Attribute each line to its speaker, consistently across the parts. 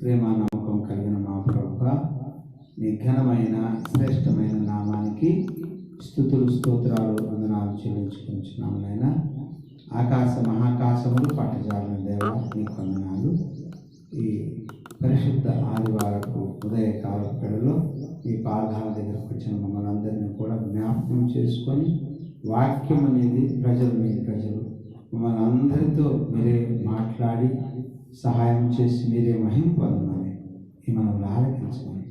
Speaker 1: ప్రేమ నమ్మకం కలిగిన మా ప్రభువా, నీ ఘనమైన శ్రేష్టమైన నామానికి స్తుతులు స్తోత్రాలు వందనాలు చెల్లించుకుంటున్నాము నాయనా. ఆకాశ మహాకాశములు పట్టజాలిన దేవ నీకు వందనాలు. ఈ పరిశుద్ధ ఆదివారపు ఉదయకాల వేళలో మీ పాదాల దగ్గరకు వచ్చిన మమ్మల్ని అందరినీ కూడా జ్ఞాపకం చేసుకొని వాక్యం అనేది ప్రజలు మమ్మల్ని అందరితో మీరే మాట్లాడి సహాయం చేసి మీరే మహిమ పొందమని ఈ మనల్ని ఆలకించమని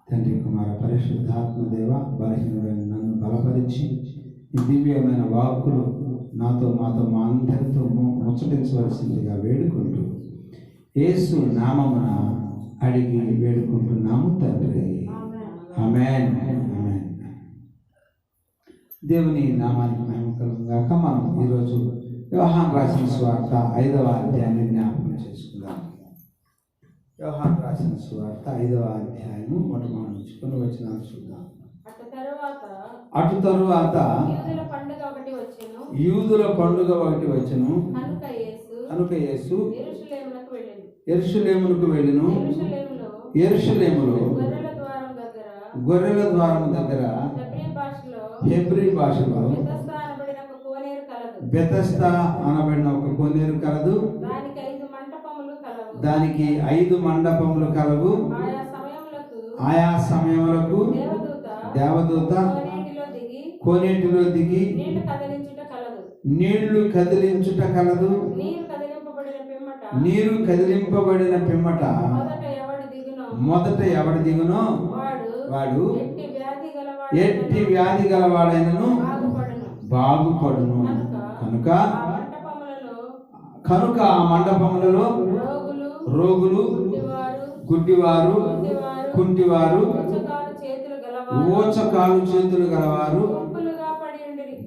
Speaker 1: తండ్రి కుమార పరిశుద్ధాత్మ దేవ బలహీనుడని నన్ను బలపరిచి ఈ దివ్యమైన వాక్కులు నాతో మాతో మా అందరితో ముచ్చటించవలసిందిగా వేడుకుంటూ యేసు నామమున అడిగి వేడుకుంటున్నాము తండ్రి. ఆమేన్. ఆమేన్. దేవుని నామానికి మహిమ కలుగుగాక. మనం ఈరోజు యోహాను రాసిన సువార్త 5వ అధ్యాయాన్ని జ్ఞాపకం చేసుకుందాం. యోహాను రాసిన సువార్త 5వ అధ్యాయము మొట్టమొదటి నుంచి కొన్ని వచనాలు చూద్దాం. అటు తరువాత యూదుల పండుగ ఒకటి వచ్చెను కనుక యేసు యెరూషలేమునకు వెళ్ళెను. యెరూషలేములో గొర్రెల ద్వారం దగ్గర హెబ్రీ భాషలో బెతెస్దా అనబడిన ఒక కోనేరు కలదు. దానికి 5 మండపములు కలవు. ఆయా సమయములకు దేవదూత కోనేటిలో దిగి నీళ్లు కదిలించుట కలదు. నీరు కదిలింపబడిన పిమ్మట మొదట ఎవడు దిగునో వాడు ఎట్టి వ్యాధి గలవాడైనను బాగుపడును. కనుక ఆ మండపములలో రోగులు, గుడ్డివారు, కుంటివారు, ఊచకాలు చేతులు గలవారు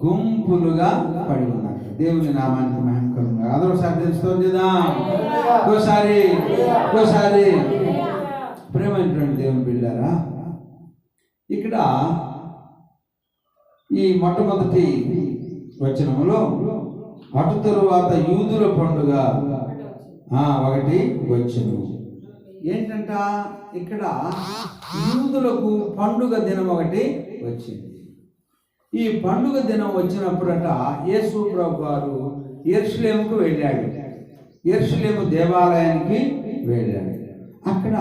Speaker 1: గుంపులుగా పడి ఉన్నారు. దేవుని నామానికి మహిమ కలుగును. అదొకసారి తెలుసుకుందాం. ఒకసారి ప్రేమైనటువంటి దేవుని బిడ్డారా, ఇక్కడ ఈ మొట్టమొదటి వచనములో అటు తరువాత యూదుల పండుగ ఒకటి వచ్చెను. ఏంటంట, ఇక్కడ యూదులకు పండుగ దినం ఒకటి వచ్చింది. ఈ పండుగ దినం వచ్చినప్పుడట యేసు ప్రభు వారు యెరూషలేముకు వెళ్ళాడు. యెరూషలేము దేవాలయానికి వెళ్ళాడు. అక్కడ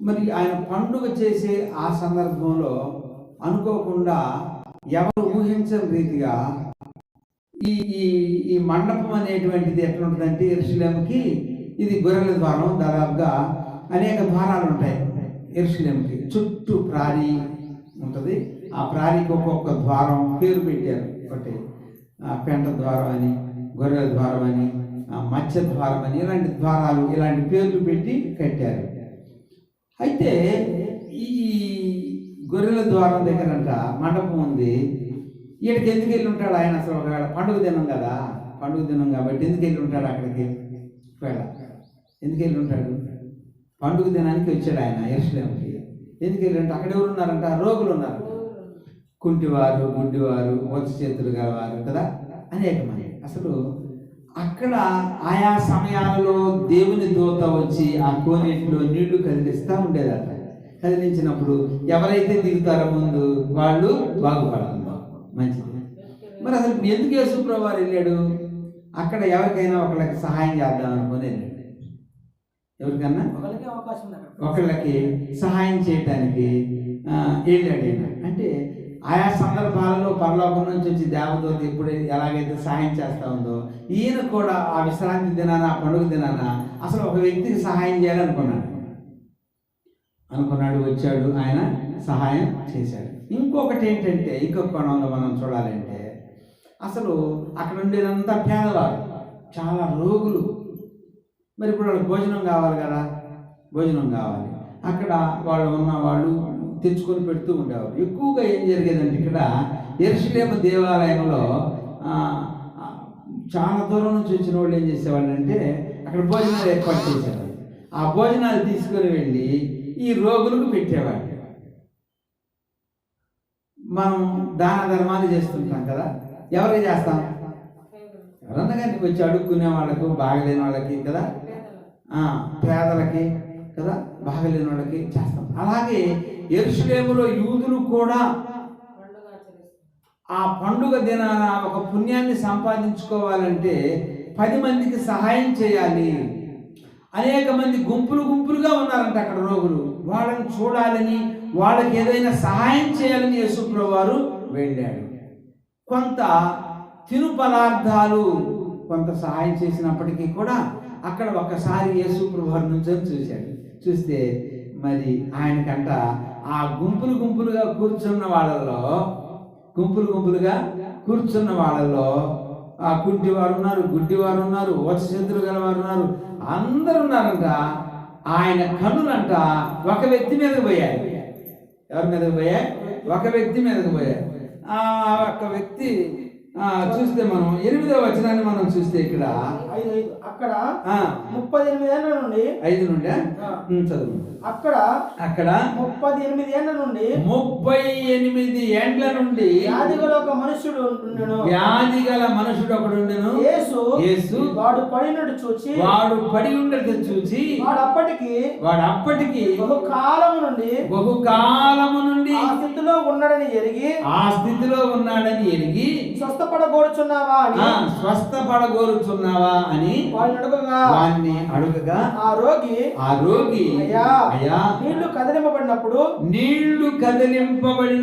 Speaker 1: మరి ఆయన పండుగ చేసే ఆ సందర్భంలో అనుకోకుండా ఎవరు ఊహించని రీతిగా ఈ ఈ మండపం అనేటువంటిది ఎట్లుంటుందంటే, యెరూషలేముకి ఇది గొర్రెల ద్వారం. దాదాపుగా అనేక ద్వారాలు ఉంటాయి యెరూషలేముకి. చుట్టూ ప్రారీ ఉంటుంది. ఆ ప్రారీకి ఒక్కొక్క ద్వారం పేరు పెట్టారు. ఒకటి పెంట ద్వారం అని, గొర్రెల ద్వారం అని, మత్స్య ద్వారం అని, ఇలాంటి ద్వారాలు, ఇలాంటి పేర్లు పెట్టి కట్టారు. అయితే ఈ గొర్రెల ద్వారం దగ్గరంట మండపం ఉంది. ఈయనకి ఎందుకు వెళ్ళి ఉంటాడు ఆయన? అసలు ఒకవేళ పండుగ దినం కదా, పండుగ దినం కాబట్టి ఎందుకు వెళ్ళి ఉంటాడు అక్కడికి? ఒకవేళ ఎందుకు వెళ్ళి ఉంటాడు? పండుగ దినానికి వచ్చాడు ఆయన యెరూషలేముకి. ఎందుకు వెళ్ళి అంటే అక్కడ ఎవరు ఉన్నారంట? రోగులు ఉన్నారు. కుంటివారు, గుడ్డివారు, ఊచ చేతులు గలవారు కదా, అనేక మంది. అసలు అక్కడ ఆయా సమయాలలో దేవుని దూత వచ్చి ఆ కోనేటిలో నీళ్లు కదిలిస్తూ ఉండేదట. కదిలించినప్పుడు ఎవరైతే దిగుతారో ముందు వాళ్ళు బాగుపడాలి. మంచిది. మరి అసలు ఎందుకు యేసు ప్రభువు వారు వెళ్ళాడు? అక్కడ ఎవరికైనా ఒకళ్ళకి సహాయం చేద్దాం అనుకుని వెళ్ళాడు. ఎవరికన్నా ఒకళ్ళకి సహాయం చేయటానికి వెళ్ళాడు. అంటే ఆయా సందర్భాలలో పరలోకం నుంచి వచ్చి దేవదూత ఎప్పుడు ఎలాగైతే సహాయం చేస్తూ ఉందో, ఈయన కూడా ఆ విశ్రాంతి దినాన, ఆ పండుగ దినాన అసలు ఒక వ్యక్తికి సహాయం చేయాలనుకున్నాడు. వచ్చాడు, ఆయన సహాయం చేశాడు. ఇంకొకటి ఏంటంటే, ఇంకొక కోణంలో మనం చూడాలంటే, అసలు అక్కడ ఉండేదంతా పేదవారు, చాలా రోగులు. మరి ఇప్పుడు వాళ్ళకి భోజనం కావాలి కదా, భోజనం కావాలి. అక్కడ వాళ్ళు ఉన్నవాళ్ళు తెచ్చుకొని పెడుతూ ఉండేవారు. ఎక్కువగా ఏం జరిగేదంటే, ఇక్కడ యెరూషలేము దేవాలయంలో చాలా దూరం నుంచి వచ్చిన వాళ్ళు ఏం చేసేవాళ్ళు అంటే, అక్కడ భోజనాలు ఏర్పాటు చేసేవాళ్ళు. ఆ భోజనాలు తీసుకొని వెళ్ళి ఈ రోగులకు పెట్టేవాళ్ళు. మనం దాన ధర్మాలు చేస్తుంటాం కదా, ఎవరికి చేస్తాం? ఎవరన్నా కానీ వచ్చి అడుక్కునే వాళ్ళకు, బాగలేని వాళ్ళకి కదా, పేదలకి కదా, బాగలేని వాళ్ళకి చేస్తాం. అలాగే యెరూషలేములో యూదులు కూడా ఆ పండుగ దినాన ఒక పుణ్యాన్ని సంపాదించుకోవాలంటే 10 మందికి సహాయం చేయాలి. అనేక మంది గుంపులుగా ఉన్నారంట అక్కడ రోగులు. వాళ్ళని చూడాలని, వాళ్ళకి ఏదైనా సహాయం చేయాలని యేసుప్రభువు వారు వెళ్ళాడు. కొంత తిను పదార్థాలు కొంత సహాయం చేసినప్పటికీ కూడా అక్కడ ఒక్కసారి యేసుప్రభువు వారి నుంచి చూశాడు. చూస్తే మరి ఆయనకంట ఆ గుంపులుగా కూర్చున్న వాళ్ళలో ఆ కుంటివారు ఉన్నారు, గుడ్డివారు ఉన్నారు, ఓచశక్తులు గలవారు ఉన్నారు, అందరు ఉన్నారంట. ఆయన కన్నులంట ఒక వ్యక్తి మీదకి పోయాయి. ఎవరి మీదకి పోయాయి? ఒక వ్యక్తి మీదకి పోయాయి. ఆ ఒక్క వ్యక్తి చూస్తే మనం 8వ వచనాన్ని మనం చూస్తే ఇక్కడ
Speaker 2: అక్కడ 38 ఏళ్ల నుండి
Speaker 1: 5 నుండి చదువు.
Speaker 2: అక్కడ 38 ఏళ్ల నుండి
Speaker 1: 38 ఏండ్ల నుండి
Speaker 2: వ్యాధిగల ఒక మనుషుడు ఉండెను.
Speaker 1: వ్యాధిగల మనుషుడు ఒకడు ఉండెను. యేసు
Speaker 2: వాడు పడినట్టు చూచి వాడు అప్పటికి బహుకాలము నుండి ఆ స్థితిలో ఉన్నాడని ఎరిగి
Speaker 1: స్వస్థపడగోరుచున్నావా అని వాణ్ణి అడుగగా ఆ రోగి అయ్యా
Speaker 2: నీళ్లు కదిలింపబడినప్పుడు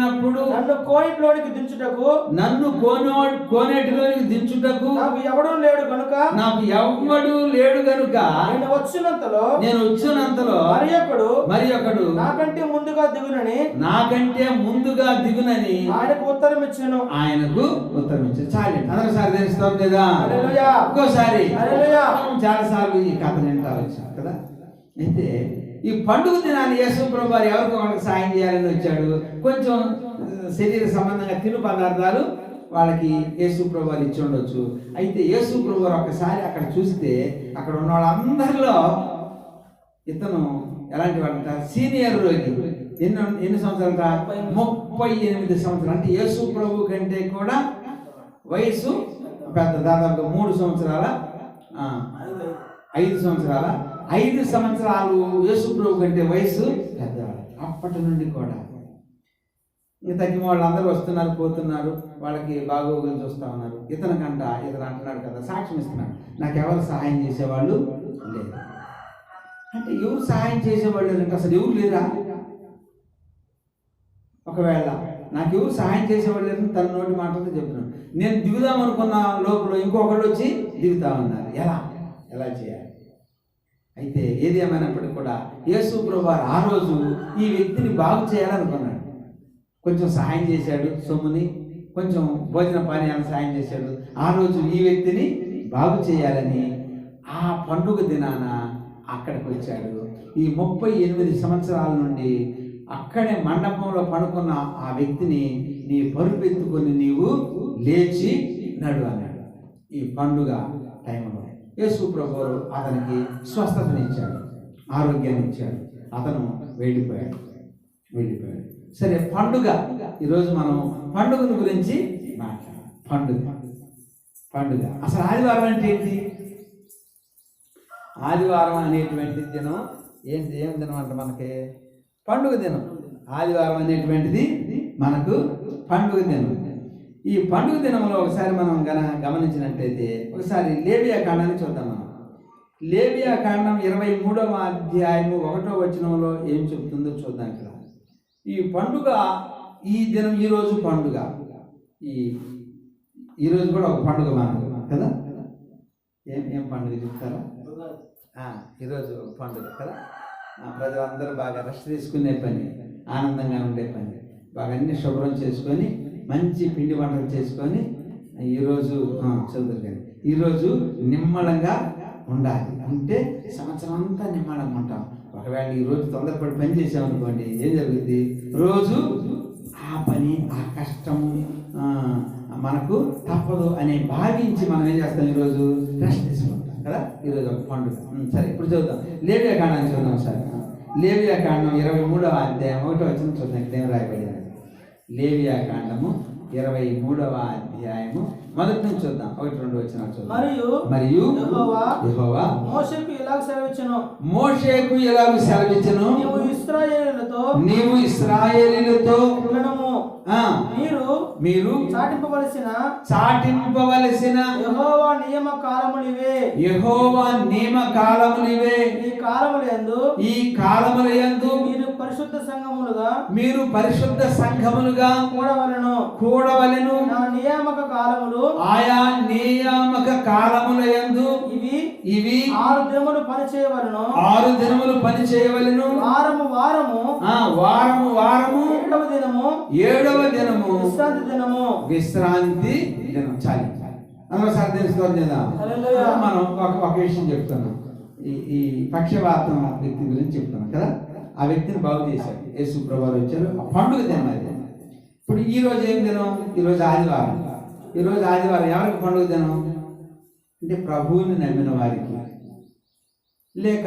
Speaker 2: నన్ను కోనేటిలోనికి దించుటకు నాకు ఎవడూ లేడు గనుక నేను వచ్చినంతలో మరి ఒకడు నాకంటే ముందుగా దిగునని ఆయనకు ఉత్తరం ఇచ్చాను.
Speaker 1: చాలు అందరూ సార్ తెలుస్తాం కదా. ఇంకోసారి చాలా సార్లు ఈ కథ వింటా వచ్చాం కదా. అయితే ఈ పండుగ దినాన్ని యేసుప్రభువు వారు ఎవరికి వాళ్ళకి సాయం చేయాలని వచ్చాడు. కొంచెం శరీర సంబంధంగా తిను పదార్థాలు వాళ్ళకి యేసుప్రభువు వారు ఇచ్చి ఉండొచ్చు. అయితే యేసుప్రభువు వారు ఒక్కసారి అక్కడ చూస్తే అక్కడ ఉన్న వాళ్ళందరిలో ఇతను ఎలాంటి వాళ్ళంట? సీనియర్ రోగి. ఎన్ని సంవత్సరాలు? 38 సంవత్సరాలు. అంటే యేసుప్రభువు కంటే కూడా వయసు పెద్ద, దాదాపు 3 సంవత్సరాల 5 సంవత్సరాల 5 సంవత్సరాలు యేసుప్రభువు కంటే వయసు పెద్దవాడు. అప్పటి నుండి కూడా ఇంకా తగ్గిన వాళ్ళందరూ వస్తున్నారు, పోతున్నారు, వాళ్ళకి బాగోగులు చూస్తూ ఉన్నారు. ఇతను అంటున్నాడు కదా, సాక్ష్యం ఇస్తున్నాడు, నాకు ఎవరు సహాయం చేసేవాళ్ళు లేదు. అంటే ఎవరు సహాయం చేసేవాళ్ళు లేదంటే అసలు ఎవరు లేరా? ఒకవేళ నాకు ఎవరు సహాయం చేసేవాళ్ళు లేదని తన నోటి మాటలతో చెప్తున్నాను. నేను దిగుదాం అనుకున్న లోపల ఇంకొకళ్ళు వచ్చి దిగుతామన్నారు. ఎలా చేయాలి? అయితే ఏది ఏమైనప్పటికీ కూడా యేసుప్రభువు వారు ఆ రోజు ఈ వ్యక్తిని బాగు చేయాలనుకున్నాడు. కొంచెం సహాయం చేశాడు, సొమ్ముని కొంచెం భోజన పానీయాలను సహాయం చేశాడు. ఆ రోజు ఈ వ్యక్తిని బాగు చేయాలని ఆ పండుగ దినాన అక్కడికి వచ్చాడు. ఈ 38 సంవత్సరాల నుండి అక్కడే మండపంలో పడుకున్న ఆ వ్యక్తిని నీ పరుపెత్తుకొని నీవు లేచి నడు అన్నాడు. ఈ పండుగ టైంలో యేసుప్రభువు వారు అతనికి స్వస్థతనిచ్చాడు, ఆరోగ్యాన్ని ఇచ్చాడు. అతను వెళ్ళిపోయాడు. సరే, పండుగ. ఈరోజు మనం పండుగను గురించి మాట్లాడాలి. పండుగ అసలు ఆదివారం అంటే ఏంటి? ఆదివారం అనేటువంటి దినం ఏం దినం అంటే మనకి పండుగ దినం. ఆదివారం అనేటువంటిది మనకు పండుగ దినం. ఈ పండుగ దినంలో ఒకసారి మనం గమనించినట్లయితే ఒకసారి లేవియా కాండాన్ని చూద్దాం. మనం లేవియా కాండం 23వ అధ్యాయము 1వ వచనంలో ఏం చెప్తుందో చూద్దాం. ఇక్కడ ఈ పండుగ, ఈ దినం, ఈరోజు పండుగ. ఈరోజు కూడా ఒక పండుగ మనకు కదా. ఏం పండుగ చెప్తారా? ఈరోజు పండుగ కదా. ప్రజలందరూ బాగా రెస్ట్ తీసుకునే పని, ఆనందంగా ఉండే పని, బాగా అన్ని శుభ్రం చేసుకొని మంచి పిండి వంటలు చేసుకొని ఈరోజు చదువుతారు కానీ ఈరోజు నిమ్మలంగా ఉండాలి. అంటే సంవత్సరం అంతా నిమ్మలంగా ఉంటాం. ఒకవేళ ఈరోజు తొందరపడి పని చేసామనుకోండి, ఏం జరుగుతుంది? రోజు ఆ పని, ఆ కష్టము మనకు తప్పదు అని భావించి మనం ఏం చేస్తాం? ఈరోజు రెస్ట్ తీసుకుంటాం కదా. ఈరోజు ఒక పండుగ. సరే, ఇప్పుడు చూద్దాం. లేవియా కాండాన్ని చూద్దాం సార్. లేవియా కాండం 23వ అధ్యాయం 1వ వచనం చూద్దాం. ఇక్కడ ఏం రాయబడింది? లేవియా కాండము 23వ అధ్యాయము మొదటి నుంచి చూద్దాం, 1-2 వచనాలు చూద్దాం.
Speaker 2: మరియు
Speaker 1: యెహోవా
Speaker 2: మోషేకు ఇలాగ
Speaker 1: సెలవిచ్చెను, నీవు ఇశ్రాయేలీయులతో మీరు
Speaker 2: చాటింపవలసిన
Speaker 1: యెహోవా నియమ కాలములివే. ఈ కాలములయందు మీరు పరిశుద్ధ సంఘములుగా కూడవలెను. ఆయా నియామక కాలములయందు ఇవి 6 దినములు పని చేయవలెను. వారము 7వ దినము విశ్రాంతి దినం. చాలి అందులో సార్ తెలుసుకోవాలి కదా. మనం ఒక విషయం చెప్తున్నాం, ఈ పక్షవాతం వ్యక్తి గురించి చెప్తున్నాం కదా. ఆ వ్యక్తిని బాగు చేశాడు, యేసు ప్రభువారు వచ్చారు. ఆ పండుగ దినం అది. ఇప్పుడు ఈ రోజు ఏం దినం? ఈరోజు ఆదివారం. ఎవరికి పండుగ దినం అంటే ప్రభువుని నమ్మిన వారికి. లేక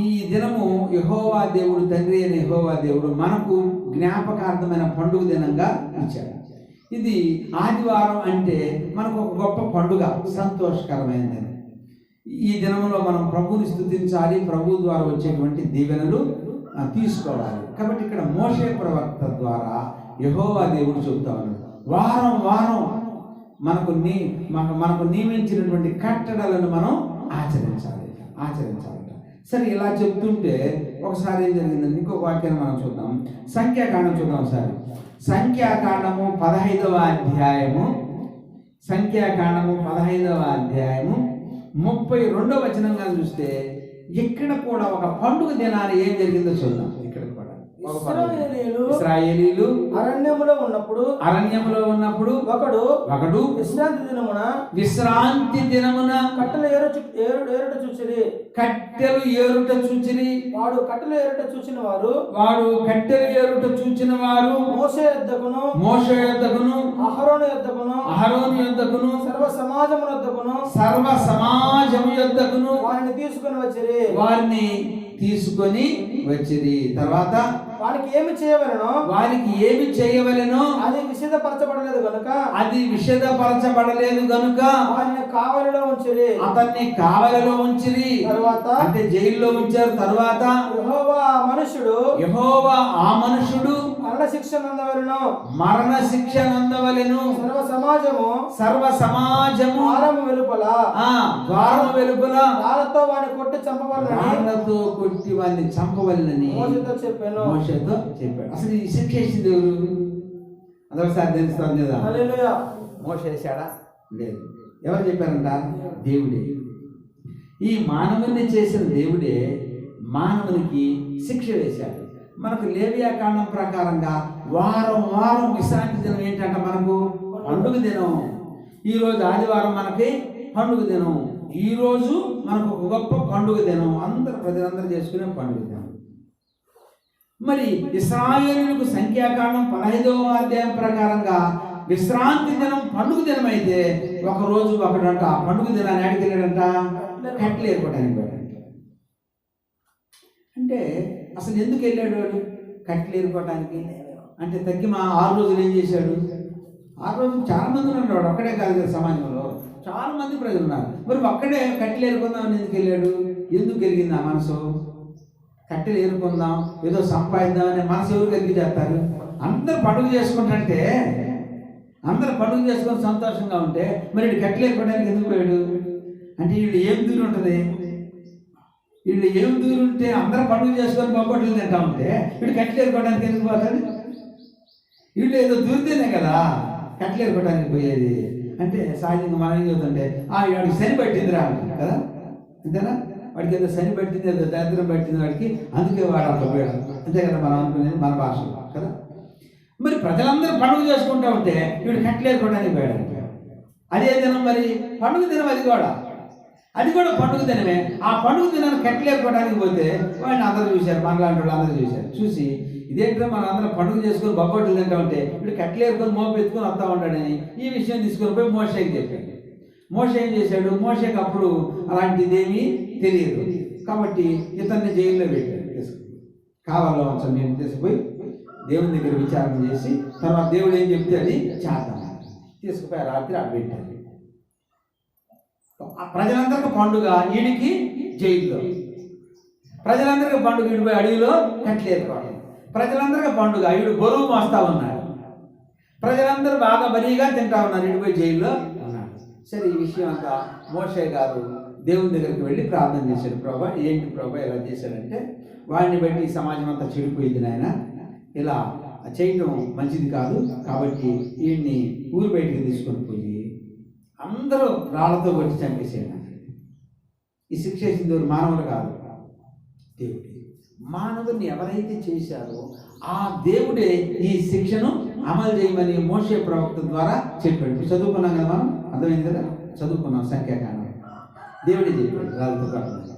Speaker 1: ఈ దినము యెహోవా దేవుడు, తండ్రి అయిన యెహోవా దేవుడు మనకు జ్ఞాపకార్థమైన పండుగ దినంగా ఇచ్చాడు. ఇది ఆదివారం అంటే మనకు ఒక గొప్ప పండుగ, సంతోషకరమైన దినం. ఈ దినంలో మనం ప్రభువుని స్తుతించాలి, ప్రభు ద్వారా వచ్చేటువంటి దీవెనలు తీసుకోవాలి. కాబట్టి ఇక్కడ మోషే ప్రవక్త ద్వారా యెహోవా దేవుడు చెబుతా ఉన్నాడు, వారం మనకు నియమించినటువంటి కట్టడలను మనం ఆచరించాలి. సరే, ఇలా చెప్తుంటే ఒకసారి ఏం జరిగిందండి, ఇంకొక వాక్యాన్ని మనం చూద్దాం. సంఖ్యాకాండం చూద్దాం ఒకసారి. సంఖ్యాకాండము 15వ అధ్యాయము 32వ వచనంగా చూస్తే ఇక్కడ కూడా ఒక పండుగ దినాన్ని ఏం జరిగిందో చూద్దాం. ఇక్కడ కూడా ఇశ్రాయేలీయులు అరణ్యములో ఉన్నప్పుడు ఒకడు విశ్రాంతి దినమున కట్టెలు ఏరుట చూచిరి. వాడు కట్టెలు ఏరుట చూచిన వారు మోషే యొద్దకును అహరోను యొద్దకును సర్వ సమాజము యొద్దకును వారిని తీసుకొని వచ్చిరి. తర్వాత వారికి ఏమి చేయవలెనో అది విషదపరచబడలేదు గనుక అతన్ని కావలిలో ఉంచిరి. తర్వాత అంటే జైల్లో ఉంచారు. తర్వాత యెహోవా ఆ మనుషుడు మరణ శిక్ష నందవలెను. సర్వ సమాజము ద్వారము వెలుపల రాళ్లతో కొట్టి వారిని చంపవలెనని మోషేతో చెప్పాడు. అసలు ఈ శిక్ష ఇచ్చింది ఎవరు? అదొకసారి తెలుస్తుంది కదా. మోషే చేశాడా? లేదు. ఎవరు చెప్పారంట? దేవుడే. ఈ మానవుని చేసిన దేవుడే మానవునికి శిక్ష వేశాడు. మనకు లేవియాకాండం ప్రకారంగా వారం విశ్రాంతి దినం ఏంటంటే మనకు పండుగ దినం. ఈరోజు ఆదివారం మనకి పండుగ దినం. ఈరోజు మనకు ఒక గొప్ప పండుగ దినం, ప్రజలందరూ చేసుకునే పండుగ దినం. మరి ఇశ్రాయేలీయులకు సంఖ్యాకాండం 15వ అధ్యాయం ప్రకారంగా విశ్రాంతి దినం పండుగ దినం అయితే ఒకరోజు ఒకడంట ఆ పండుగ దినాన్ని ఎక్కడికి వెళ్ళాడంట? కట్టెలు ఏరుకోవడానికి వెళ్ళాడంట. అంటే అసలు ఎందుకు వెళ్ళాడు వాడు కట్టెలు ఏరుకోవడానికి? అంటే తగ్గి 6 రోజులు ఏం చేశాడు? 6 రోజులు చాలా మంది ఉన్నాడు, ఒక్కడే కాదు కదా, సమాజంలో చాలా మంది ప్రజలు ఉన్నారు. మరి ఒక్కడే కట్టెలు ఏరుకుందామని ఎందుకు వెళ్ళాడు? ఎందుకు కలిగింది ఆ మనసు? కట్టెలు ఏరుకుందాం, ఏదో సంపాదిద్దాం అనే మనసు ఎవరు కలిగి చేస్తారు? అందరు పండుగ చేసుకుంటుంటే, అందరు పండుగ చేసుకొని సంతోషంగా ఉంటే మరి వీడు కట్టెలు ఏరుకోవడానికి ఎందుకు పోయాడు? అంటే వీళ్ళు ఏం దూరం ఉంటుంది? ఉంటే అందరూ పండుగ చేసుకొని బొబ్బట్లు తింటా ఉంటే వీడు కట్టెలు ఏరుకోవడానికి ఎందుకు పోతాడు? వీళ్ళు ఏదో దూరితేనే కదా కట్టెలు ఏరుకోవడానికి పోయేది. అంటే సహజంగా మనం ఏం చెబుతుంటే వాడికి శని పట్టిందిరా అంటారు కదా, అంతేనా? వాడికి ఏదో శని పట్టింది, ఏదో దరిద్రం పట్టింది వాడికి, అందుకే వాడు అంత పోయాడు, అంతే కదా మనం అనుకునేది మన భాషలో కదా. మరి ప్రజలందరూ పండుగ చేసుకుంటూ ఉంటే వీడు కట్టెలు ఏరుకోవడానికి పోయాడు. అదే దినం మరి పండుగ దినం, అది కూడా పండుగ దినమే. ఆ పండుగ దినాన్ని కట్టెలు ఏరుకోవడానికి పోతే వాడిని అందరూ చూశారు, మనలాంటి వాళ్ళు అందరూ చూసి ఇదేంటో మనం అందరం పండుగ చేసుకొని బొబ్బట్లు తింటా ఉంటే ఇప్పుడు కట్టెలు ఏరుకొని మోపు ఎత్తుకొని వస్తూ ఉంటాడని ఈ విషయం తీసుకొని పోయి మోషేకి చెప్పాడు. మోషే ఏం చేశాడు? మోషేకి అప్పుడు అలాంటిదేమీ తెలియదు కాబట్టి ఇతన్ని జైల్లో పెట్టాడు. కావాలో నేను తీసుకుపోయి దేవుని దగ్గర విచారణ చేసి తర్వాత దేవుడు ఏం చెప్తే అది చేద్దాం తీసుకుపోయి రాత్రి అడ్బెట్టారు. ప్రజలందరికీ పండుగ, ఈడికి జైల్లో. ప్రజలందరికీ పండుగ, ఈడిపోయి అడవిలో కట్లేరుకోవడం. ప్రజలందరికీ పండుగ, ఈడు బరువు మోస్తా ఉన్నాడు. ప్రజలందరూ బాగా బరీగా తింటా ఉన్నారు, ఈడిపోయి జైల్లో ఉన్నాడు. సరే, ఈ విషయం అంతా మోషే గారు దేవుని దగ్గరికి వెళ్ళి ప్రార్థన చేశాడు. ప్రభా, ఏంటి ప్రభా ఇలా చేశాడంటే, వాడిని బట్టి ఈ సమాజం అంతా చెడిపోయింది నాయన, ఇలా చేయటం మంచిది కాదు, కాబట్టి వీడిని ఊరు బయటికి తీసుకొని పోయి అందరూ రాళ్లతో కొట్టి చంపేసేయండి. ఈ శిక్ష వేసింది మానవులు కాదు, దేవుడే. మానవుడిని ఎవరైతే చేశారో ఆ దేవుడే ఈ శిక్షను అమలు చేయమని మోషే ప్రవక్త ద్వారా చెప్పాడు. ఇప్పుడు చదువుకున్నాం కదా, మనం అర్థమైంది కదా, చదువుకున్నాం సంఖ్యాకాండం. దేవుడే చెప్పాడు రాళ్ళతో కొట్టమని.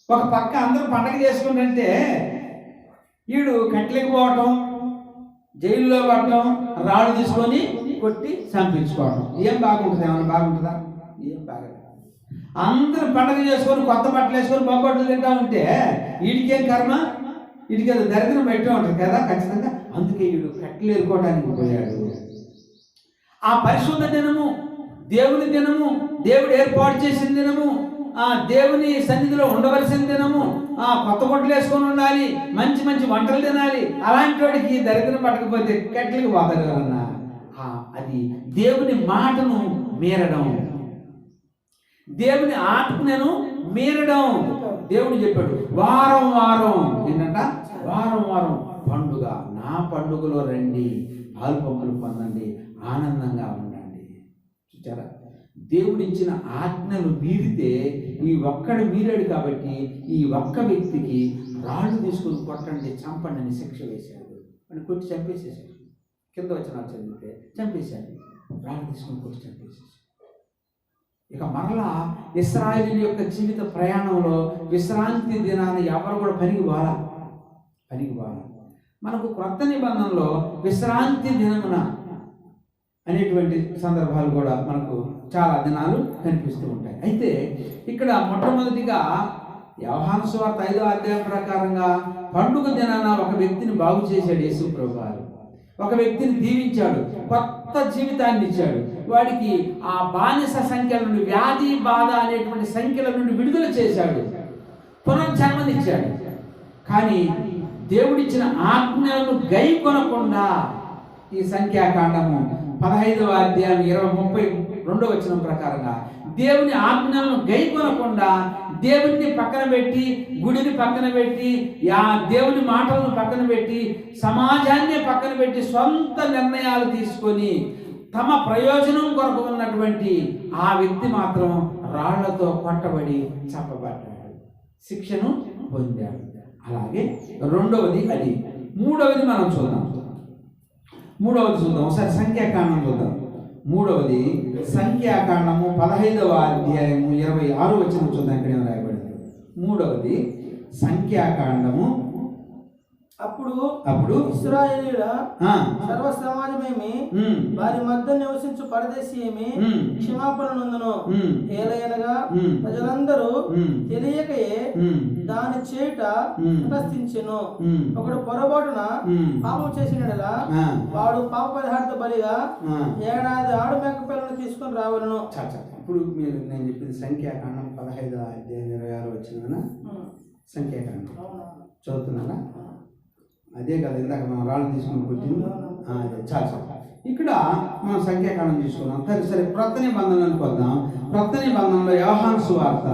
Speaker 1: ఒక పక్క అందరూ పండగ చేసుకుంటుంటే వీడు కట్లకి పోవటం, జైల్లో పడటం, రాళ్ళు తీసుకొని కొట్టి చంపించుకోవడం. ఏం బాగుంటుంది? ఏమైనా బాగుంటుందా? ఏం బాగుంటుంది. అందరూ పండగ చేసుకొని కొత్త బట్టలు వేసుకొని బొబ్బట్లు తింటా ఉంటే వీడికేం కర్మ? వీడికి అది దరిద్రం పెట్టే ఉంటుంది కదా ఖచ్చితంగా. అందుకే వీడు కట్టెలు ఎరుకోవడానికి పోయాడు. ఆ పరిశుద్ధ దినము, దేవుని దినము, దేవుడు ఏర్పాటు చేసిన దినము, ఆ దేవుని సన్నిధిలో ఉండవలసిన దినము, ఆ కొత్త బట్టలు వేసుకొని ఉండాలి, మంచి మంచి వంటలు తినాలి. అలాంటి వాడికి దరిద్రం పట్టకపోతే కట్టెలకు పోతారు ఎవరన్నా. అది దేవుని మాటను మీరడం, దేవుని ఆత్మను మీరడం. దేవుడు చెప్పాడు వారం వారం ఏంటంట, వారం వారం పండుగ, నా పండుగలో రండి, పాల్పొంగులు పొందండి, ఆనందంగా ఉండండి. చూచారా, దేవుడిచ్చిన ఆజ్ఞను మీరితే ఈ ఒక్కడు మీరాడు కాబట్టి ఈ ఒక్క వ్యక్తికి రాళ్ళు తీసుకొని కొట్టండి, చంపండి అని శిక్ష వేశాడు. అని కొట్టి చంపేసేసాడు. కింద వచ్చిన చదివితే చంపేశాడు, రాళ్ళు తీసుకొని కొట్టి చంపేసేసాడు. ఇక మరలా ఇశ్రాయేలు యొక్క జీవిత ప్రయాణంలో విశ్రాంతి దినాన్ని ఎవరు కూడా పనికి పోరా. మనకు క్రొత్త నిబంధనలో విశ్రాంతి దినమున అనేటువంటి సందర్భాలు కూడా మనకు చాలా దినాలు కనిపిస్తూ ఉంటాయి. అయితే ఇక్కడ మొట్టమొదటిగా యోహాను సువార్త 5వ అధ్యాయం ప్రకారంగా పండుగ దినాన ఒక వ్యక్తిని బాగు చేశాడు యేసు ప్రభువారు. ఒక వ్యక్తిని దీవించాడు, కొత్త జీవితాన్ని ఇచ్చాడు. వాడికి ఆ బానిస సంఖ్యల నుండి, వ్యాధి బాధ అనేటువంటి సంఖ్యల నుండి విడుదల చేశాడు, పునర్జన్మనిచ్చాడు. కానీ దేవుడిచ్చిన ఆజ్ఞలను గైకొనకుండా ఈ సంఖ్యాకాండము 15వ అధ్యాయం 32వ వచనం ప్రకారంగా దేవుని ఆజ్ఞలను గైకొనకుండా దేవుడిని పక్కన పెట్టి, గుడిని పక్కన పెట్టి, దేవుని మాటలను పక్కన పెట్టి, సమాజాన్ని పక్కన పెట్టి సొంత నిర్ణయాలు తీసుకొని తమ ప్రయోజనం కొరకు ఉన్నటువంటి ఆ వ్యక్తి మాత్రం రాళ్లతో కొట్టబడి చంపబడ్డాడు, శిక్షను పొందాడు. అలాగే రెండవది అది. మూడవది మనం చూద్దాం. ఒకసారి సంఖ్యాకాండం చూద్దాం. మూడవది సంఖ్యాకాండము 15వ అధ్యాయము 26వ వచనం చూద్దాం. ఇక్కడ ఏం రాయబడింది? మూడవది సంఖ్యాకాండము. అప్పుడు
Speaker 3: ఇశ్రాయేలీయుల సర్వ సమాజమేమి వారి మధ్య నివసించు పరదేశి ఏమి క్షమాపణ నందును. ఏలయనగా ప్రజలందరూ తెలియకయే దాని చేయుట ప్రశ్నించెను. ఒకడు పొరపాటున పాపం చేసినడలా వాడు పాప పరిహారత బలిగా 7 ఆడు మేక పిల్లలను తీసుకొని రావాలను.
Speaker 1: ఇప్పుడు మీరు నేను చెప్పింది సంఖ్యాకాండం 15వ అధ్యాయం 26వ వచనం సంఖ్యాకాండం చదువుతున్నారా? అదే కదా ఇందాక మనం రాళ్ళు తీసుకుని కొట్టింది. అదే చాలా. ఇక్కడ మనం సంఖ్యాకాండం తీసుకున్నాం. సరే, క్రొత్త నిబంధనలకు వద్దాం. క్రొత్త నిబంధనలో యోహాను సువార్త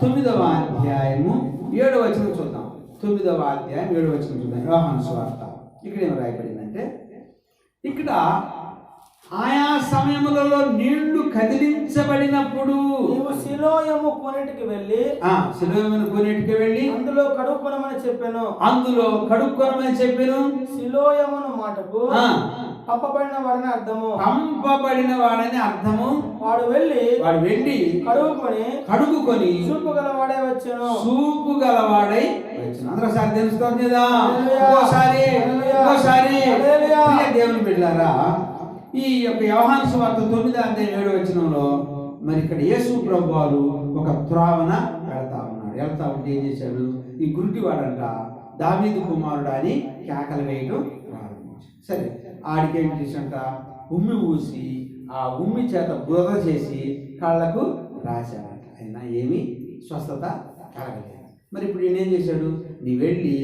Speaker 1: 9వ అధ్యాయము 7వ వచనం చూద్దాం. 9వ అధ్యాయం 7వ వచనం చూద్దాం. యోహాను సువార్త ఇక్కడ ఏం రాయబడిందంటే, ఇక్కడ ఆయా సమయములలో నీళ్లు కదిలించబడినప్పుడు
Speaker 3: నీవు సిలోయము కొనేటికి వెళ్ళి అందులో కడుక్కొనమని చెప్పాను. సిలోయమును మాటకు పంపబడిన వాడని అర్థము. వాడు వెళ్ళి కడుగుకొని చూపు గలవాడై వచ్చాను.
Speaker 1: అందరూ సారి తెలుసుకోండి కదా. దేవుని బిడ్డలారా, ఈ యొక్క యోహాను సువార్త 9వ అధ్యాయం 7వ వచనంలో మరి ఇక్కడ యేసు ప్రభువారు ఒక త్రోవన వెళ్తా ఉంటే ఏం చేశాడు? ఈ గురుటివాడంట దావీదు కుమారుడు అని కేకలు వేయడం ప్రారంభించాడు. సరే, ఆడికి ఏం చేసంట, ఉమ్మి ఊసి ఆ ఉమ్మి చేత బురద చేసి కాళ్ళకు రాశాడంట. అయినా ఏమీ స్వస్థత కలగలేదు. మరి ఇప్పుడు ఈయన ఏం చేశాడు, నీ వెళ్ళి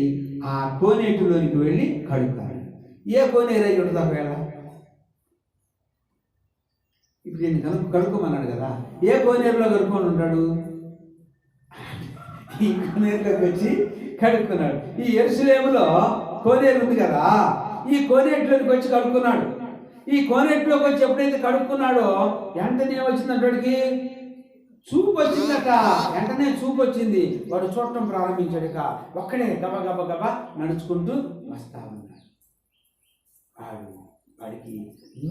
Speaker 1: ఆ కోనేటిలోనికి వెళ్ళి కడుక్కాడు. ఏ కోనేరు అయ్యి ఉంటుంది ఒకవేళ? ఇప్పుడు నేను కడుక్కోమన్నాడు కదా, ఏ కోనేరులో కడుక్కొని ఉంటాడు? ఈ కోనేరులోకి వచ్చి కడుక్కున్నాడు. ఈ యెరూషలేములో కోనేరు ఉంది కదా, ఈ కోనేటిలోకి వచ్చి కడుక్కున్నాడు. ఈ కోనేటిలోకి వచ్చి ఎప్పుడైతే కడుక్కున్నాడో వెంటనే వచ్చినప్పటికి చూపు వచ్చిందట. వెంటనే చూపు వచ్చింది. వాడు చూడటం ప్రారంభించాడు. ఒక్కడే గబ గబ గబ నడుచుకుంటూ వస్తా ఉన్నాడు. వాడికి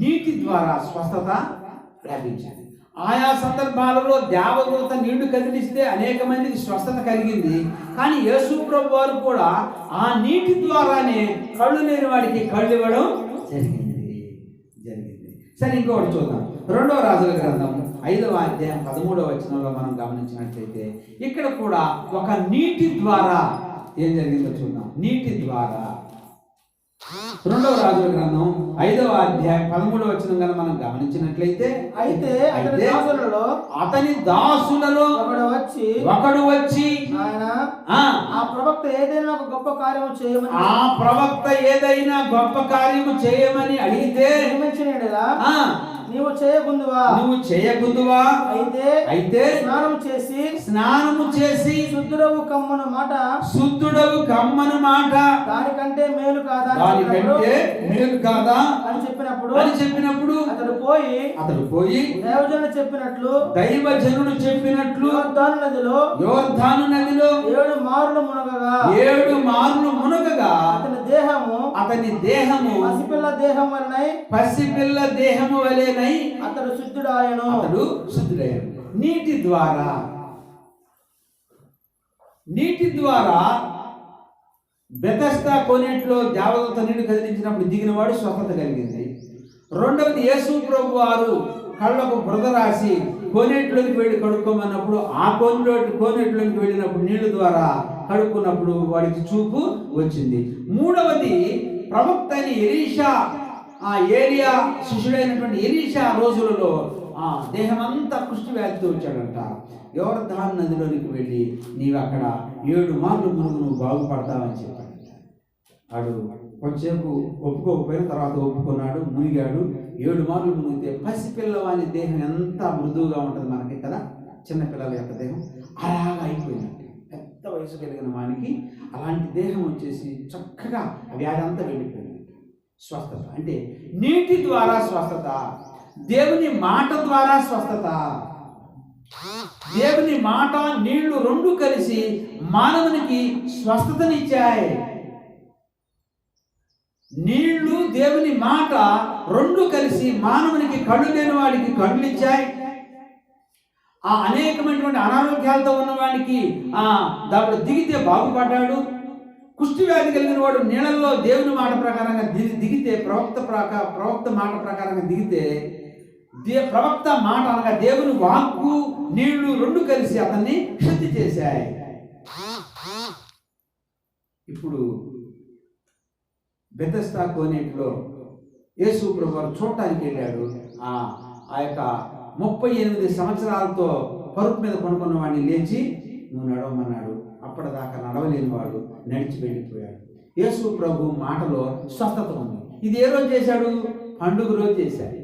Speaker 1: నీటి ద్వారా స్వస్థత లభించింది. ఆయా సందర్భాలలో దేవదూత నీళ్లు కదిలిస్తే అనేక మందికి స్వస్థత కలిగింది. కానీ యేసు ప్రభు వారు కూడా ఆ నీటి ద్వారానే కళ్ళు లేని వాడికి కళ్ళు ఇవ్వడం జరిగింది. సరే, ఇంకొకటి చూద్దాం. 2వ రాజుల గ్రంథం 5వ అధ్యాయం 13వ వచనంలో మనం గమనించినట్లయితే ఇక్కడ కూడా ఒక నీటి ద్వారా ఏం జరిగిందో చూద్దాం. నీటి ద్వారా 2వ రాజుల గ్రంథం 5వ అధ్యాయం 13వ వచనం కనుక మనం గమనించినట్లయితే
Speaker 3: అయితే అతని దాసులలో
Speaker 1: ఒకడు వచ్చి
Speaker 3: ఆయన ఆ ప్రవక్త ఏదైనా ఒక గొప్ప కార్యము చేయమని అడిగితే నీవు చేయకుందువా అయితే స్నానము చేసి శుద్ధుడవు కమ్మను మాట దానికంటే మేలు కాదా అని చెప్పినప్పుడు అతడు పోయి దైవజనుడు చెప్పినట్లు యోర్దాను నదిలో 7 మార్లు మునగగా అతని దేహము పసిపిల్ల దేహము వలెనై అతడు శుద్ధుడాయను. నీటి ద్వారా బెతెస్దా కోనేటిలో దేవదూత నీళ్లు కదిలించినప్పుడు దిగినవాడు స్వస్థత కలిగింది. రెండవది, యేసు ప్రభు వారు కళ్ళకు బురద రాసి కోనేటిలోకి వెళ్ళి కడుక్కోమన్నప్పుడు ఆ కోనేటిలోకి వెళ్ళినప్పుడు నీళ్ల ద్వారా కడుక్కున్నప్పుడు వాడికి చూపు వచ్చింది. మూడవది, ప్రవక్త అయిన ఎలీషా, ఆ ఏలియా శిష్యుడైనటువంటి ఎలీషా రోజులలో ఆ దేహమంతా కుష్టి వ్యాధితో వచ్చాడంట. యోర్దాను నదిలోనికి వెళ్ళి నీవు అక్కడ 7 మార్లు మునుగు నువ్వు బాగుపడతావని చెప్పాడంట. వాడు కొంచెంసేపు ఒప్పుకోకపోయిన తర్వాత ఒప్పుకున్నాడు, మునిగాడు. 7 మార్లు మునిగితే పసిపిల్లవాని దేహం ఎంత మృదువుగా ఉంటుంది మనకి కదా, చిన్నపిల్లల యొక్క దేహం అలాగా అయిపోయిందంటే. పెద్ద వయసు కలిగిన వానికి అలాంటి దేహం వచ్చేసి చక్కగా వ్యాధి అంతా వెళ్ళిపోయింది. స్వస్థత అంటే నీటి ద్వారా స్వస్థత, దేవుని మాట ద్వారా స్వస్థత. దేవుని మాట నీళ్లు 2 కలిసి మానవునికి స్వస్థతనిచ్చాయి. నీళ్లు దేవుని మాట 2 కలిసి మానవునికి కళ్ళు లేని వాడికి కళ్ళు ఇచ్చాయి. ఆ అనేకమైనటువంటి అనారోగ్యాలతో ఉన్నవాడికి దాంట్లో దిగితే బాగుపడ్డాడు. కుష్టి వ్యాధి కలిగిన వాడు నీళ్ళల్లో దేవుని మాట ప్రకారంగా దిగితే ప్రవక్త మాట ప్రకారంగా దిగితే ప్రవక్త మాట అనగా దేవుని వాక్కు నీళ్లు 2 కలిసి అతన్ని శుద్ధి చేశాయి. ఇప్పుడు బెతెస్దా కోనేటిలో యేసు ప్రభువు చూడటానికి వెళ్ళాడు. ఆ యొక్క 38 సంవత్సరాలతో పరుపు మీద పడుకున్న వాడిని లేచి నువ్వు నడవమన్నాడు. అప్పటిదాకా నడవలేని వాడు నడిచి వెళ్ళిపోయాడు. యేసు ప్రభు మాటలో స్వస్థత ఉంది. ఇది ఏ రోజు చేశాడు? పండుగ రోజు చేశాడు.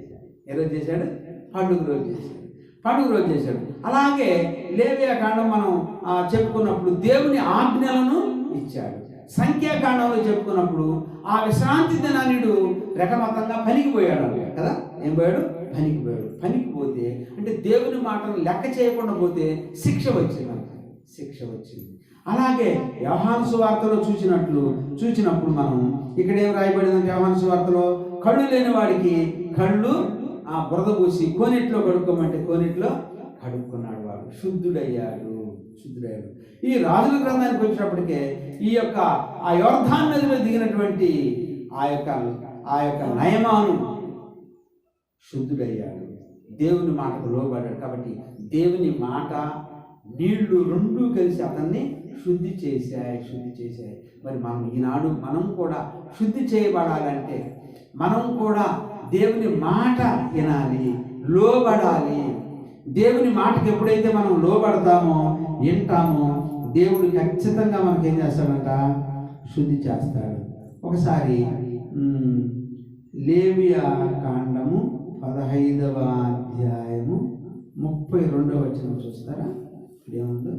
Speaker 3: ఏ రోజు చేశాడు? పండుగ రోజు చేశాడు. అలాగే లేవియాకాండం మనం చెప్పుకున్నప్పుడు దేవుని ఆజ్ఞలను ఇచ్చాడు. సంఖ్యాకాండంలో చెప్పుకున్నప్పుడు ఆ విశ్రాంతి దినానుడు రకమతంగా పనికిపోయాడు కదా. ఏం పోయాడు? పనికిపోతే అంటే దేవుని మాటను లెక్క చేయకుండా పోతే శిక్ష వచ్చింది. అలాగే యోహాను సువార్తలో చూసినప్పుడు మనం ఇక్కడ ఏం రాయబడిందంటే యోహాను సువార్తలో కళ్ళు లేని వాడికి కళ్ళు బురద పూసి కోనేటిలో కడుక్కోమంటే కోనేటిలో కడుక్కున్నాడు. వాడు శుద్ధుడయ్యాడు. ఈ రాజుల గ్రంథానికి వచ్చినప్పటికే ఈ యొక్క ఆ యోర్దాను నదిలో దిగినటువంటి ఆ యొక్క నయమాను శుద్ధుడయ్యాడు. దేవుని మాటకు లోబడ్డాడు. కాబట్టి దేవుని మాట నీళ్లు రెండూ కలిసి అతన్ని శుద్ధి చేశాయి. మరి ఈనాడు మనం కూడా శుద్ధి చేయబడాలంటే మనం కూడా దేవుని మాట వినాలి, లోబడాలి. దేవుని మాటకి ఎప్పుడైతే మనం లోబడతామో, వింటామో, దేవుడు ఖచ్చితంగా మనకి ఏం చేస్తాడంట? శుద్ధి చేస్తాడు. ఒకసారి లేవియా కాండము 15వ అధ్యాయము 32వ వచనం చూస్తారా? ఏముందో?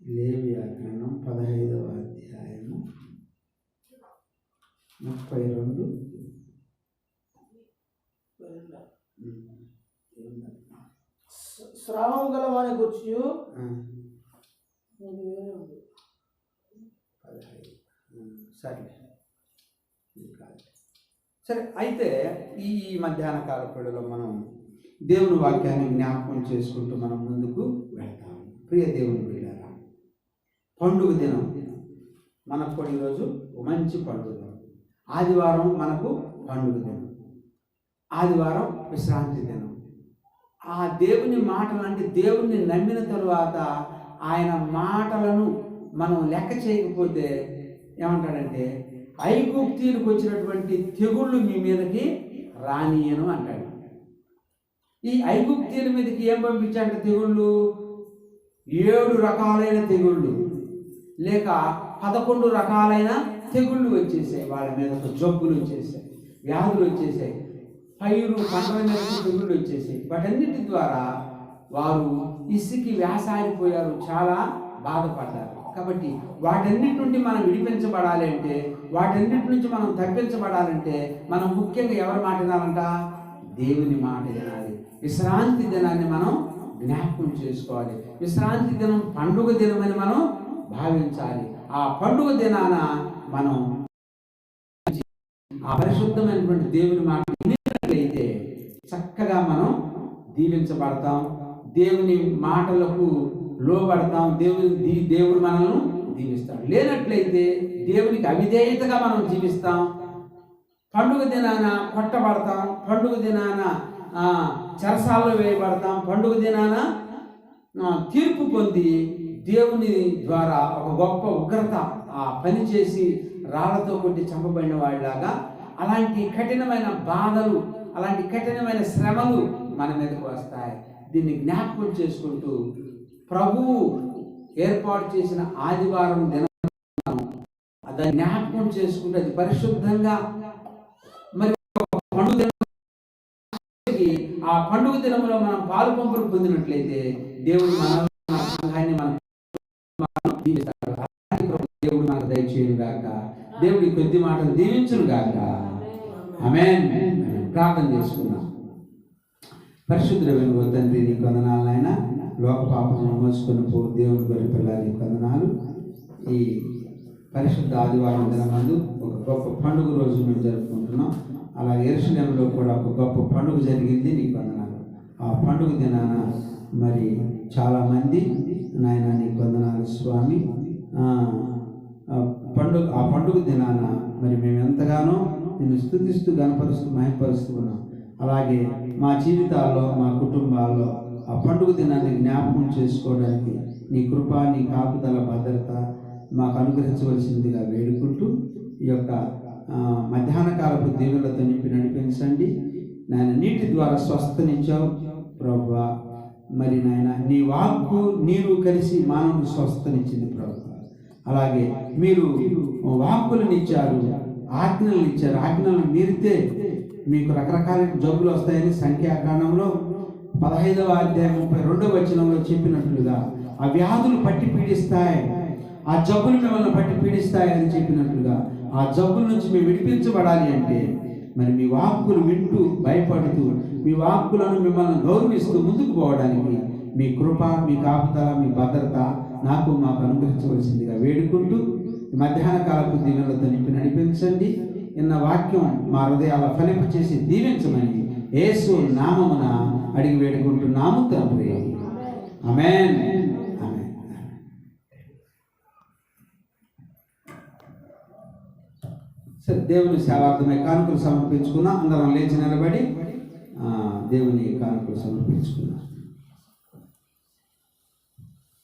Speaker 3: లేవియా కాండం 15వ అధ్యాయము 32.
Speaker 2: స్రావం గల వాని గుర్చి
Speaker 3: సరే, అయితే ఈ మధ్యాహ్న కాలపడిలో మనం దేవుని వాక్యాన్ని జ్ఞాపకం చేసుకుంటూ మనం ముందుకు వెళ్తాం. ప్రియ దేవుని బిడ్డలారా, పండుగ దినం మనకు కూడా ఈరోజు మంచి పండుగ. ఆదివారం మనకు పండుగ దినం, ఆదివారం విశ్రాంతి దినం. ఆ దేవుని మాటలు అంటే దేవుణ్ణి నమ్మిన తరువాత ఆయన మాటలను మనం లెక్క చేయకపోతే ఏమంటాడంటే, ఐగుప్తీయులకు వచ్చినటువంటి తెగుళ్ళు మీ మీదకి రానియను అంటాడు. ఈ ఐగుప్తీయుల మీదకి ఏం పంపించాడంటే తెగుళ్ళు? 7 రకాలైన తెగుళ్ళు, లేక 11 రకాలైన తెగుళ్ళు వచ్చేసాయి. వాళ్ళ మీద జబ్బులు వచ్చేసాయి, వ్యాధులు వచ్చేసాయి, పంటల మీద తెగుళ్ళు వచ్చేసాయి. వాటన్నిటి ద్వారా వారు ఇసికి వేసారిపోయారు, చాలా బాధపడ్డారు. కాబట్టి వాటన్నిటి నుండి మనం విడిపించబడాలి అంటే, వాటన్నిటి నుంచి మనం తప్పించబడాలంటే మనం ముఖ్యంగా ఎవరి మాట వినాలంట? దేవుని మాట వినాలి. విశ్రాంతి దినాన్ని మనం జ్ఞాపకం చేసుకోవాలి. విశ్రాంతి దినం పండుగ దినమని మనం భావించాలి. ఆ పండుగ దినాన మనం ఆ పరిశుద్ధమైనటువంటి దేవుని మాట వినినట్లయితే చక్కగా మనం దీవించబడతాం, దేవుని మాటలకు లోబడతాం, దేవుడు మనల్ని దీవిస్తాడు. లేనట్లయితే దేవునికి అవిధేయతగా మనం జీవిస్తాం, పండుగ దినాన కొట్టబడతాం, పండుగ దినాన చెరసాల్లో వేయబడతాం, పండుగ దినాన తీర్పు పొంది దేవుని ద్వారా ఒక గొప్ప ఉగ్రత ఆ పని చేసి రాళ్లతో కొట్టి చంపబడిన వాళ్ళలాగా అలాంటి కఠినమైన బాధలు, అలాంటి కఠినమైన శ్రమలు మన మీదకు వస్తాయి. దీన్ని జ్ఞాపకం చేసుకుంటూ ప్రభువు ఏర్పాటు చేసిన ఆదివారం దినం దాన్ని జ్ఞాపకం చేసుకుంటూ అది పరిశుద్ధంగా మరి పండుగ ఆ పండుగ దినంలో మనం పాలు పంపులు పొందినట్లయితే దేవుడు మన సంఘాన్ని దేవుడు మనకు దయచేయును గాక. దేవుడి కొద్ది మాటలు దీవించును గాక. ఆమేన్. ప్రార్థన చేసుకుందాం. పరిశుద్ధుడైన ఓ తండ్రి, నీకు వందనాలు నాయన. లోక పాపమును మోసుకొని పో దేవుని గొర్రె పిల్ల, నీకు వందనాలు. ఈ పరిశుద్ధ ఆదివారం దినమందు ఒక గొప్ప పండుగ రోజు మేము జరుపుకుంటున్నాం. అలాగే యెరూషలేములో కూడా ఒక గొప్ప పండుగ జరిగింది, నీకు వందనాలు. ఆ పండుగ దినాన మరి చాలామంది నాయన నీకు వందనాలు స్వామి. ఆ పండుగ దినాన మరి మేము ఎంతగానో నిన్ను స్తుతిస్తూ గణపరుస్తూ మహిమపరుస్తూ ఉన్నాం. అలాగే మా జీవితాల్లో, మా కుటుంబాల్లో ఆ పండుగ దినాన్ని జ్ఞాపకం చేసుకోవడానికి నీ కృప, నీ కాపుదల, భద్రత మాకు అనుగ్రహించవలసిందిగా వేడుకుంటూ ఈ యొక్క మధ్యాహ్న కాలపు దీవులతో నింపి నడిపించండి నాయన. నీటి ద్వారా స్వస్థనిచ్చావు ప్రభువా. మరి నాయన నీ వాక్కు నీరు కలిసి మానవుని స్వస్థనిచ్చింది ప్రభువా. అలాగే మీరు వాక్కులను ఇచ్చారు, ఆజ్ఞలను ఇచ్చారు. ఆజ్ఞలను మీరితే మీకు రకరకాల జబ్బులు వస్తాయని సంఖ్యాకాండంలో 15వ అధ్యాయం 32వ వచనంలో చెప్పినట్లుగా ఆ వ్యాధులు పట్టి పీడిస్తాయి, ఆ జబ్బులు మిమ్మల్ని పట్టి పీడిస్తాయి అని చెప్పినట్లుగా ఆ జబ్బుల నుంచి మేము విడిపించబడాలి అంటే మరి మీ వాక్కులు వింటూ భయపడుతూ మీ వాక్కులను మిమ్మల్ని గౌరవిస్తూ ముందుకు పోవడానికి మీ కృప, మీ కాపుదల, మీ భద్రత మాకు అనుగ్రహించవలసిందిగా వేడుకుంటూ మధ్యాహ్న కాలపు దీవెనలతో నింపి నడిపించండి. ఇన్న వాక్యం మా హృదయాల ఫలింప చేసి దీవించమని యేసు నామమున అడిగి వేడుకుంటున్నాము తండ్రి. ఆమేన్. ఆమేన్. సరే, దేవుని సేవార్థమై కానుకలు సమర్పించుకున్నాం. అందరం లేచి నిలబడి దేవుని కానుకలు సమర్పించుకున్నాం.